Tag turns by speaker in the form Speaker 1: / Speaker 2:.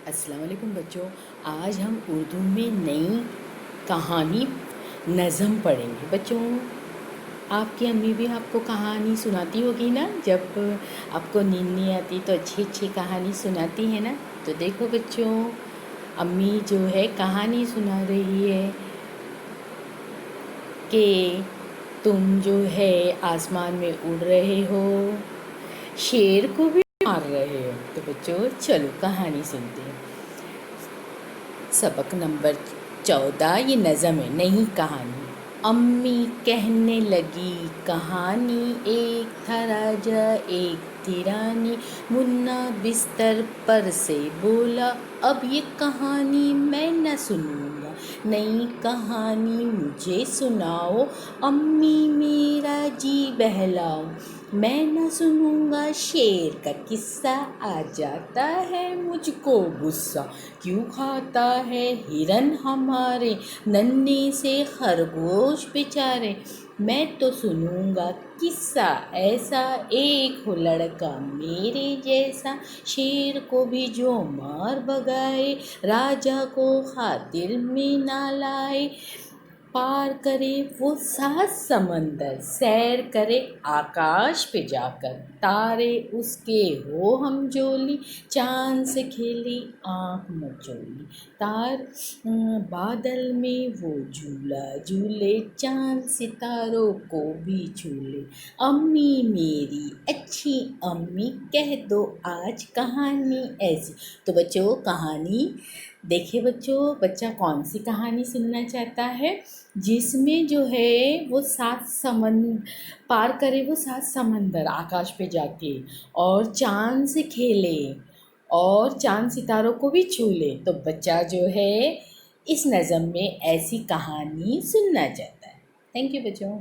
Speaker 1: अस्सलाम वालेकुम बच्चों। आज हम उर्दू में नई कहानी नज़म पढ़ेंगे। बच्चों, आपकी अम्मी भी आपको कहानी सुनाती होगी ना। जब आपको नींद नहीं आती तो अच्छी अच्छी कहानी सुनाती है ना। तो देखो बच्चों, अम्मी जो है कहानी सुना रही है कि तुम जो है आसमान में उड़ रहे हो, शेर को भी मार रहे हो। तो बच्चों चलो कहानी सुनते हैं। सबक नंबर 14, ये नज़म है, नई कहानी। अम्मी कहने लगी कहानी, एक था राजा एक थी रानी। मुन्ना बिस्तर पर से बोला, अब ये कहानी मैं न सुनूंगा, नई कहानी मुझे सुनाओ। अम्मी मेरा जी बहलाओ, मैं न सुनूंगा शेर का किस्सा। आ जाता है मुझको गुस्सा, क्यों खाता है हिरन हमारे, नन्हे से खरगोश बेचारे। मैं तो सुनूंगा किस्सा ऐसा, एक हो लड़का मेरे जैसा, शेर को भी जो मार भगाए, राजा को खातिर में ना लाए। पार करे वो 7 समंदर, सैर करे आकाश पे जाकर, तारे उसके हो हम जोली, चाँद से खेली आँख मचोली। बादल में वो झूला झूले, चाँद सितारों को भी झूले। अम्मी मेरी अच्छी अम्मी, कह दो आज कहानी ऐसी। तो बच्चों कहानी देखिए बच्चों, बच्चा कौन सी कहानी सुनना चाहता है जिसमें जो है वो 7 पार करे, वो 7 समंदर आकाश पे जाके, और चाँद से खेले और चाँद सितारों को भी छू ले। तो बच्चा जो है इस नज़म में ऐसी कहानी सुनना चाहता है। थैंक यू बच्चों।